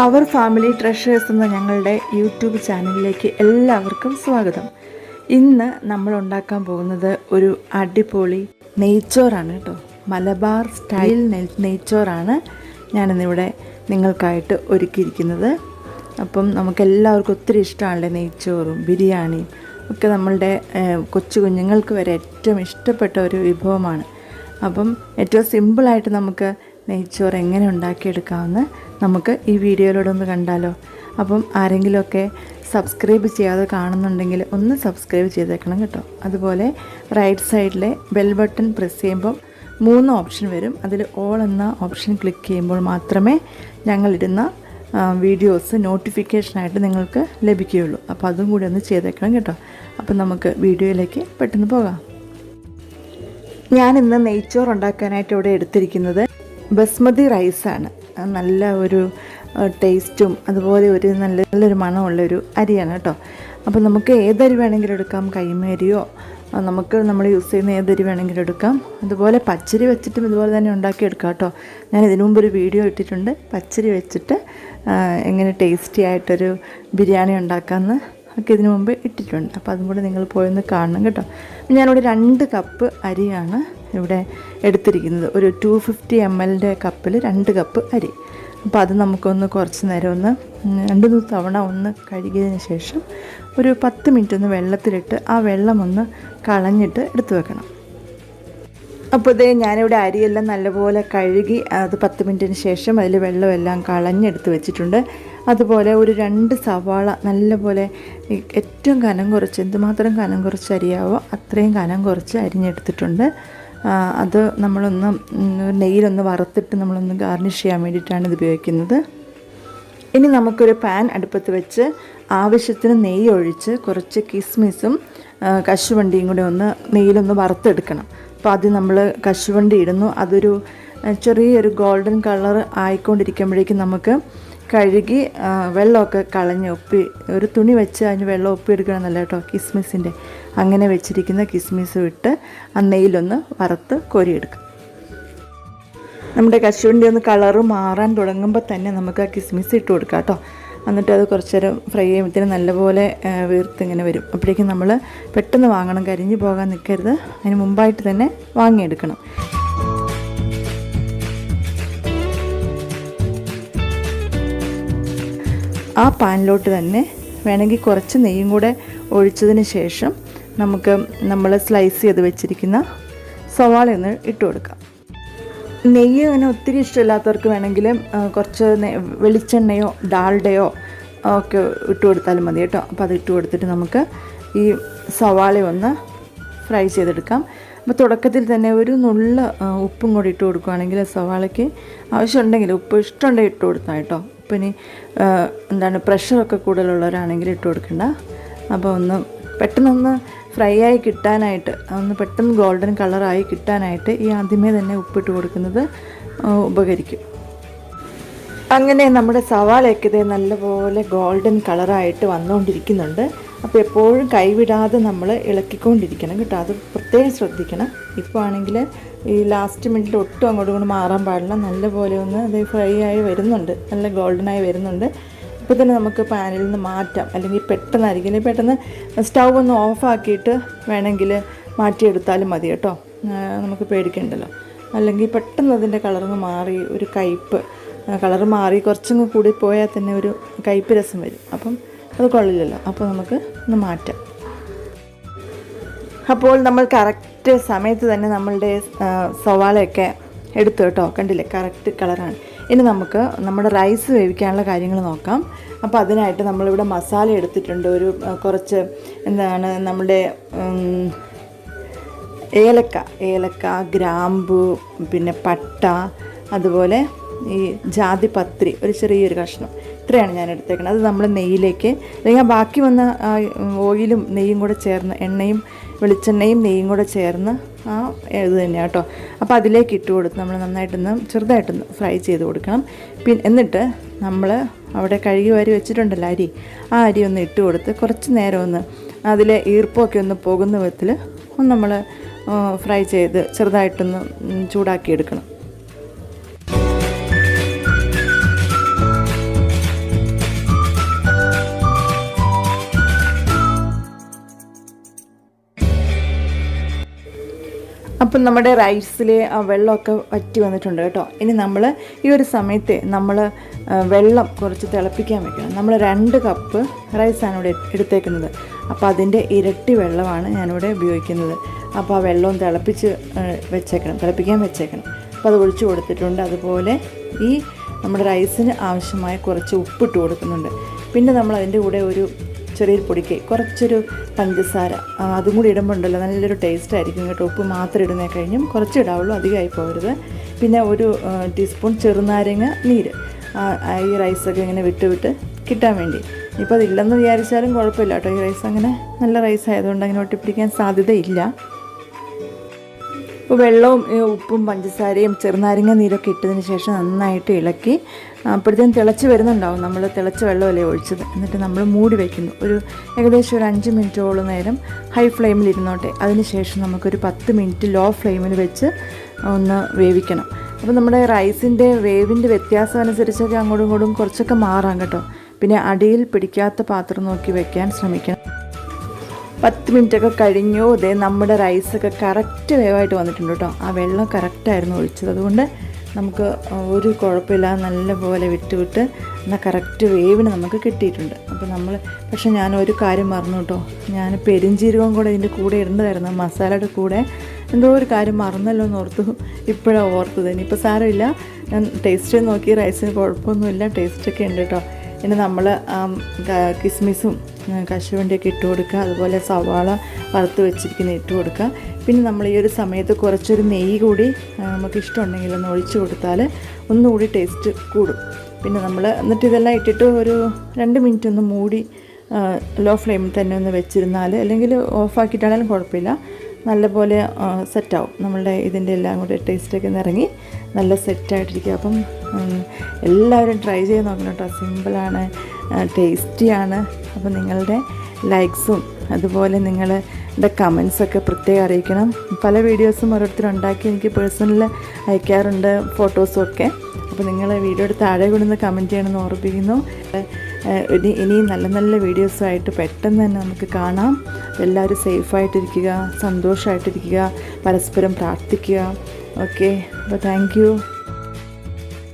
അവർ family treasures എന്ന ഞങ്ങളുടെ YouTube ചാനലിലേക്ക് എല്ലാവർക്കും സ്വാഗതം. ഇന്ന് നമ്മൾ ഉണ്ടാക്കാൻ പോകുന്നത് ഒരു അടിപൊളി നെയ്ച്ചോറാണ് കേട്ടോ. മലബാർ സ്റ്റൈൽ നെയ്ച്ചോറാണ് ഞാനിന്നിവിടെ നിങ്ങൾക്കായിട്ട് ഒരുക്കിയിരിക്കുന്നത്. അപ്പം നമുക്കെല്ലാവർക്കും ഒത്തിരി ഇഷ്ടമാണല്ലേ നെയ്ച്ചോറും ബിരിയാണിയും ഒക്കെ. നമ്മളുടെ കൊച്ചു കുഞ്ഞുങ്ങൾക്ക് വരെ ഏറ്റവും ഇഷ്ടപ്പെട്ട ഒരു വിഭവമാണ്. അപ്പം ഏറ്റവും സിമ്പിളായിട്ട് നമുക്ക് നെയ്ച്ചോറ് എങ്ങനെ ഉണ്ടാക്കിയെടുക്കാമെന്ന് നമുക്ക് ഈ വീഡിയോയിലൂടെ ഒന്ന് കണ്ടാലോ. അപ്പം ആരെങ്കിലുമൊക്കെ സബ്സ്ക്രൈബ് ചെയ്യാതെ കാണുന്നുണ്ടെങ്കിൽ ഒന്ന് സബ്സ്ക്രൈബ് ചെയ്തേക്കണം കേട്ടോ. അതുപോലെ റൈറ്റ് സൈഡിലെ ബെൽ ബട്ടൺ പ്രസ് ചെയ്യുമ്പം 3 ഓപ്ഷൻ വരും. അതിൽ ഓൾ എന്ന ഓപ്ഷൻ ക്ലിക്ക് ചെയ്യുമ്പോൾ മാത്രമേ ഞങ്ങളിടുന്ന വീഡിയോസ് നോട്ടിഫിക്കേഷനായിട്ട് നിങ്ങൾക്ക് ലഭിക്കുകയുള്ളൂ. അപ്പോൾ അതും കൂടി ഒന്ന് ചെയ്തേക്കണം കേട്ടോ. അപ്പം നമുക്ക് വീഡിയോയിലേക്ക് പെട്ടെന്ന് പോകാം. ഞാനിന്ന് നെയ്ച്ചോറ് ഉണ്ടാക്കാനായിട്ട് ഇവിടെ എടുത്തിരിക്കുന്നത് ബസ്മതി റൈസാണ്. നല്ല ഒരു ടേസ്റ്റും അതുപോലെ ഒരു നല്ലൊരു മണമുള്ളൊരു അരിയാണ് കേട്ടോ. അപ്പോൾ നമുക്ക് ഏതരി വേണമെങ്കിലും എടുക്കാം. കൈമേരിയോ നമ്മൾ യൂസ് ചെയ്യുന്ന ഏതരി വേണമെങ്കിലും എടുക്കാം. അതുപോലെ പച്ചരി വെച്ചിട്ടും ഇതുപോലെ തന്നെ ഉണ്ടാക്കിയെടുക്കാം കേട്ടോ. ഞാൻ ഇതിനു മുമ്പ് ഒരു വീഡിയോ ഇട്ടിട്ടുണ്ട്, പച്ചരി വെച്ചിട്ട് എങ്ങനെ ടേസ്റ്റി ആയിട്ടൊരു ബിരിയാണി ഉണ്ടാക്കാമെന്ന് ഒക്കെ ഇതിനു മുമ്പ് ഇട്ടിട്ടുണ്ട്. അപ്പോൾ അതും കൂടെ നിങ്ങൾ പോയൊന്ന് കാണണം കേട്ടോ. ഞാനിവിടെ 2 കപ്പ് അരിയാണ് ഇവിടെ എടുത്തിരിക്കുന്നത്. ഒരു 250 ml കപ്പിൽ 2 കപ്പ് അരി. അപ്പോൾ അത് നമുക്കൊന്ന് കുറച്ച് നേരം ഒന്ന് 2 തവണ ഒന്ന് കഴുകിയതിന് ശേഷം ഒരു 10 മിനിറ്റ് ഒന്ന് വെള്ളത്തിലിട്ട് ആ വെള്ളം ഒന്ന് കളഞ്ഞിട്ട് എടുത്തു വെക്കണം. അപ്പോൾ ഇതേ ഞാനിവിടെ അരിയെല്ലാം നല്ലപോലെ കഴുകി അത് 10 മിനിറ്റിന് ശേഷം അതിൽ വെള്ളമെല്ലാം കളഞ്ഞെടുത്ത് വെച്ചിട്ടുണ്ട്. അതുപോലെ ഒരു 2 സവാള നല്ലപോലെ ഏറ്റവും കനം കുറച്ച്, എന്തുമാത്രം കനം കുറച്ച് അരിയാവോ അത്രയും കനം കുറച്ച് അരിഞ്ഞെടുത്തിട്ടുണ്ട്. അത് നമ്മളൊന്ന് നെയ്യിലൊന്ന് വറുത്തിട്ട് നമ്മളൊന്ന് ഗാർണിഷ് ചെയ്യാൻ വേണ്ടിയിട്ടാണ് ഇത് ഉപയോഗിക്കുന്നത്. ഇനി നമുക്കൊരു പാൻ അടുപ്പത്ത് വെച്ച് ആവശ്യത്തിന് നെയ്യ് ഒഴിച്ച് കുറച്ച് കിസ്മിസും കശുവണ്ടിയും കൂടെ ഒന്ന് നെയ്യിലൊന്ന് വറുത്തെടുക്കണം. അപ്പോൾ അത് നമ്മൾ കശുവണ്ടി ഇടുന്നു. അതൊരു ചെറിയൊരു ഗോൾഡൻ കളർ ആയിക്കൊണ്ടിരിക്കുമ്പോഴേക്കും നമുക്ക് കഴുകി വെള്ളമൊക്കെ കളഞ്ഞ് ഒരു തുണി വെച്ച് അതിന് വെള്ളം ഒപ്പിയെടുക്കണമെന്നല്ല കേട്ടോ കിസ്മിസിൻ്റെ. അങ്ങനെ വെച്ചിരിക്കുന്ന കിസ്മിസ് ഇട്ട് ആ നെയ്യിലൊന്ന് വറുത്ത് കോരിയെടുക്കാം. നമ്മുടെ കശുവണ്ടി ഒന്ന് കളറ് മാറാൻ തുടങ്ങുമ്പോൾ തന്നെ നമുക്ക് ആ കിസ്മിസ് ഇട്ട് കൊടുക്കാം കേട്ടോ. എന്നിട്ട് അത് കുറച്ച് നേരം ഫ്രൈ ചെയ്യുമ്പോഴത്തേന് നല്ലപോലെ വീർത്തിങ്ങനെ വരും. അപ്പോഴേക്കും നമ്മൾ പെട്ടെന്ന് വാങ്ങണം, കരിഞ്ഞു പോകാൻ നിൽക്കരുത്. അതിന് മുമ്പായിട്ട് തന്നെ വാങ്ങിയെടുക്കണം. ആ പാനിലോട്ട് തന്നെ വേണമെങ്കിൽ കുറച്ച് നെയ്യും കൂടെ ഒഴിച്ചതിന് ശേഷം നമ്മൾ സ്ലൈസ് ചെയ്ത് വെച്ചിരിക്കുന്ന സവാള ഒന്ന് ഇട്ട് കൊടുക്കാം. നെയ്യ് അങ്ങനെ ഒത്തിരി ഇഷ്ടമില്ലാത്തവർക്ക് വേണമെങ്കിൽ കുറച്ച് വെളിച്ചെണ്ണയോ ഡാൽഡയോ ഒക്കെ ഇട്ട് കൊടുത്താലും മതി കേട്ടോ. അപ്പോൾ അത് ഇട്ട് കൊടുത്തിട്ട് നമുക്ക് ഈ സവാള ഒന്ന് ഫ്രൈ ചെയ്തെടുക്കാം. അപ്പോൾ തുടക്കത്തിൽ തന്നെ ഒരു നുള്ള ഉപ്പും കൂടി ഇട്ട് കൊടുക്കുകയാണെങ്കിൽ സവാളയ്ക്ക് ആവശ്യമുണ്ടെങ്കിൽ ഉപ്പ് ഇഷ്ടമുണ്ടെങ്കിൽ ഇട്ട് കൊടുത്താൽ കേട്ടോ. ഉപ്പിന് പ്രഷറൊക്കെ കൂടുതലുള്ളവരാണെങ്കിൽ ഇട്ട് കൊടുക്കണ്ട. അപ്പോൾ ഒന്ന് പെട്ടെന്നൊന്ന് ഫ്രൈ ആയി കിട്ടാനായിട്ട്, ഒന്ന് പെട്ടെന്ന് ഗോൾഡൻ കളറായി കിട്ടാനായിട്ട് ഈ ആദ്യമേ തന്നെ ഉപ്പിട്ട് കൊടുക്കുന്നത് ഉപകരിക്കും. അങ്ങനെ നമ്മുടെ സവാളയൊക്കെ ഇതേ നല്ലപോലെ ഗോൾഡൻ കളറായിട്ട് വന്നുകൊണ്ടിരിക്കുന്നുണ്ട്. അപ്പോൾ എപ്പോഴും കൈവിടാതെ നമ്മൾ ഇളക്കിക്കൊണ്ടിരിക്കണം കേട്ടോ. അത് പ്രത്യേകം ശ്രദ്ധിക്കണം. ഇപ്പോൾ ആണെങ്കിൽ ഈ ലാസ്റ്റ് മിനിറ്റിൽ ഒട്ടും അങ്ങോട്ടും ഇങ്ങോട്ട് മാറാൻ പാടില്ല. നല്ലപോലെ ഒന്ന് അത് ഫ്രൈ ആയി വരുന്നുണ്ട്, നല്ല ഗോൾഡനായി വരുന്നുണ്ട്. ഇപ്പോൾ തന്നെ നമുക്ക് പാനിൽ നിന്ന് മാറ്റാം. അല്ലെങ്കിൽ പെട്ടെന്ന് സ്റ്റൗ ഒന്ന് ഓഫാക്കിയിട്ട് വേണമെങ്കിൽ മാറ്റിയെടുത്താലും മതി കേട്ടോ. നമുക്ക് പേടിക്കണ്ടല്ലോ. അല്ലെങ്കിൽ പെട്ടെന്ന് അതിൻ്റെ കളറങ്ങ് മാറി ഒരു കയ്പ്പ് കളറ് മാറി കുറച്ചങ്ങ് കൂടി പോയാൽ തന്നെ ഒരു കയ്പ്പ് രസം വരും. അപ്പം അത് കൊള്ളില്ലല്ലോ. അപ്പോൾ നമുക്ക് ഒന്ന് മാറ്റാം. അപ്പോൾ നമ്മൾ കറക്റ്റ് സമയത്ത് തന്നെ നമ്മളുടെ സവാളയൊക്കെ എടുത്തു കേട്ടോ. കണ്ടില്ലേ, കറക്റ്റ് കളറാണ്. ഇനി നമുക്ക് നമ്മുടെ റൈസ് വേവിക്കാനുള്ള കാര്യങ്ങൾ നോക്കാം. അപ്പോൾ അതിനായിട്ട് നമ്മളിവിടെ മസാല എടുത്തിട്ടുണ്ട്. ഒരു കുറച്ച് നമ്മുടെ ഏലക്ക, ഗ്രാമ്പു, പിന്നെ പട്ട, അതുപോലെ ഈ ജാതിപത്രി ഒരു ചെറിയൊരു കഷ്ണം, ഇത്രയാണ് ഞാൻ എടുത്തേക്കുന്നത്. അത് നമ്മൾ നെയ്യിലേക്ക്, അല്ലെങ്കിൽ ബാക്കി വന്ന ഓയിലും നെയ്യും കൂടെ ചേർന്ന്, വെളിച്ചെണ്ണയും നെയ്യും കൂടെ ചേർന്ന് ഇത് തന്നെയാണ് കേട്ടോ. അപ്പോൾ അതിലേക്ക് ഇട്ട് കൊടുത്ത് നമ്മൾ നന്നായിട്ടൊന്ന് ചെറുതായിട്ടൊന്ന് ഫ്രൈ ചെയ്ത് കൊടുക്കണം. എന്നിട്ട് നമ്മൾ അവിടെ കഴുകി വാരി വെച്ചിട്ടുണ്ടല്ലോ അരി, ആ അരി ഒന്ന് ഇട്ട് കൊടുത്ത് കുറച്ച് നേരം ഒന്ന് അതിലെ ഈർപ്പമൊക്കെ ഒന്ന് പോകുന്ന വിധത്തിൽ ഒന്ന് നമ്മൾ ഫ്രൈ ചെയ്ത് ചെറുതായിട്ടൊന്ന് ചൂടാക്കിയെടുക്കണം. അപ്പം നമ്മുടെ റൈസിലെ ആ വെള്ളമൊക്കെ വറ്റി വന്നിട്ടുണ്ട് കേട്ടോ. ഇനി നമ്മൾ ഈ ഒരു സമയത്ത് നമ്മൾ വെള്ളം കുറച്ച് തിളപ്പിക്കാൻ വെക്കണം. നമ്മൾ 2 കപ്പ് റൈസാണ് ഇവിടെ എടുത്തേക്കുന്നത്. അപ്പോൾ അതിൻ്റെ ഇരട്ടി വെള്ളമാണ് ഞാനിവിടെ ഉപയോഗിക്കുന്നത്. അപ്പോൾ ആ വെള്ളവും തിളപ്പിക്കാൻ വെച്ചേക്കണം. അപ്പോൾ അത് ഒഴിച്ച് കൊടുത്തിട്ടുണ്ട്. അതുപോലെ ഈ നമ്മുടെ റൈസിന് ആവശ്യമായ കുറച്ച് ഉപ്പിട്ട് കൊടുക്കുന്നുണ്ട്. പിന്നെ നമ്മൾ അതിൻ്റെ കൂടെ ഒരു ചെറിയൊരു പൊടിക്ക് കുറച്ചൊരു പഞ്ചസാര അതും കൂടി ഇടുമ്പോൾ ഉണ്ടല്ലോ നല്ലൊരു ടേസ്റ്റ് ആയിരിക്കും കേട്ടോ. ഉപ്പ് മാത്രം ഇടുന്നേ കഴിഞ്ഞും കുറച്ച് ഇടാവുള്ളൂ, അധികമായി പോകരുത്. പിന്നെ ഒരു ടീസ്പൂൺ ചെറുനാരങ്ങ നീര് ഈ റൈസൊക്കെ ഇങ്ങനെ വിട്ട് കിട്ടാൻ വേണ്ടി. ഇപ്പോൾ അതില്ലെന്ന് വിചാരിച്ചാലും കുഴപ്പമില്ല കേട്ടോ. ഈ റൈസ് അങ്ങനെ നല്ല റൈസ് ആയതുകൊണ്ട് അങ്ങനെ ഒട്ടിപ്പിടിക്കാൻ സാധ്യതയില്ല. അപ്പോൾ വെള്ളവും ഉപ്പും പഞ്ചസാരയും ചെറുനാരങ്ങ നീരൊക്കെ ഇട്ടതിന് ശേഷം നന്നായിട്ട് ഇളക്കി അപ്പോഴത്തേക്കും തിളച്ച് വരുന്നുണ്ടാവും. നമ്മൾ തിളച്ച വെള്ളമല്ലേ ഒഴിച്ചത്. എന്നിട്ട് നമ്മൾ മൂടി വയ്ക്കുന്നു. ഏകദേശം ഒരു 5 മിനിറ്റോളം നേരം ഹൈ ഫ്ലെയിമിൽ ഇരുന്നോട്ടെ. അതിന് ശേഷം നമുക്കൊരു 10 മിനിറ്റ് ലോ ഫ്ലെയിമിൽ വെച്ച് ഒന്ന് വേവിക്കണം. അപ്പോൾ നമ്മുടെ റൈസിൻ്റെ വേവിൻ്റെ വ്യത്യാസം അനുസരിച്ചൊക്കെ അങ്ങോട്ടും ഇങ്ങോട്ടും കുറച്ചൊക്കെ മാറാം കേട്ടോ. പിന്നെ അടിയിൽ പിടിക്കാത്ത പാത്രം നോക്കി വെക്കാൻ ശ്രമിക്കണം. 10 മിനിറ്റൊക്കെ കഴിഞ്ഞു. ഇതേ നമ്മുടെ റൈസൊക്കെ കറക്റ്റ് വേവായിട്ട് വന്നിട്ടുണ്ട് കേട്ടോ. ആ വെള്ളം കറക്റ്റായിരുന്നു ഒഴിച്ചത്. അതുകൊണ്ട് നമുക്ക് ഒരു കുഴപ്പമില്ല, നല്ലപോലെ വിട്ട് എന്നാൽ കറക്റ്റ് വേവിന് നമുക്ക് കിട്ടിയിട്ടുണ്ട്. അപ്പോൾ പക്ഷേ ഞാനൊരു കാര്യം മറന്നു കേട്ടോ. ഞാൻ പെരിഞ്ചീരകവും കൂടെ ഇതിൻ്റെ കൂടെ ഇടേണ്ടതായിരുന്നു. മസാലയുടെ കൂടെ എന്തോ ഒരു കാര്യം മറന്നല്ലോ എന്ന് ഓർത്തു. ഇപ്പോഴാണ് ഓർത്തത്. ഇനിയിപ്പോൾ സാരമില്ല, ഞാൻ ടേസ്റ്റ് നോക്കി. റൈസിന് കുഴപ്പമൊന്നുമില്ല, ടേസ്റ്റൊക്കെ ഉണ്ട് കേട്ടോ. ഇനി നമ്മൾ കിസ്മിസും കശുവണ്ടിയൊക്കെ ഇട്ട് കൊടുക്കുക. അതുപോലെ സവാള വറുത്ത് വെച്ചിരിക്കുന്ന ഇട്ട് കൊടുക്കുക. പിന്നെ നമ്മൾ ഈ ഒരു സമയത്ത് കുറച്ചൊരു നെയ്യ് കൂടി നമുക്ക് ഇഷ്ടമുണ്ടെങ്കിൽ ഒന്ന് ഒഴിച്ച് കൊടുത്താൽ ഒന്നുകൂടി ടേസ്റ്റ് കൂടും. പിന്നെ എന്നിട്ട് ഇതെല്ലാം ഇട്ടിട്ട് ഒരു 2 മിനിറ്റ് ഒന്ന് മൂടി ലോ ഫ്ലെയിമിൽ തന്നെ ഒന്ന് വെച്ചിരുന്നാൽ, അല്ലെങ്കിൽ ഓഫാക്കിയിട്ടാണെങ്കിലും കുഴപ്പമില്ല, നല്ലപോലെ സെറ്റാവും. നമ്മളുടെ ഇതിൻ്റെ എല്ലാം കൂടി ടേസ്റ്റൊക്കെ ഇറങ്ങി നല്ല സെറ്റായിട്ടിരിക്കുക. അപ്പം എല്ലാവരും ട്രൈ ചെയ്ത് നോക്കണം കേട്ടോ. സിമ്പിളാണ്, ടേസ്റ്റിയാണ്. അപ്പം നിങ്ങളുടെ ലൈക്സും അതുപോലെ നിങ്ങളുടെ കമൻസൊക്കെ പ്രത്യേകം അറിയിക്കണം. പല വീഡിയോസും ഓരോരുത്തരുണ്ടാക്കി എനിക്ക് പേഴ്സണലിൽ അയക്കാറുണ്ട്, ഫോട്ടോസും ഒക്കെ. അപ്പോൾ നിങ്ങൾ വീഡിയോയുടെ താഴെ കൊണ്ടുവന്ന് കമൻറ്റ് ചെയ്യണമെന്ന് ഓർമ്മിപ്പിക്കുന്നു. ഇനിയും നല്ല നല്ല വീഡിയോസുമായിട്ട് പെട്ടെന്ന് തന്നെ നമുക്ക് കാണാം. എല്ലാവരും സേഫായിട്ടിരിക്കുക, സന്തോഷമായിട്ടിരിക്കുക, പരസ്പരം പ്രാർത്ഥിക്കുക. ഓക്കെ, അപ്പോൾ താങ്ക് യു.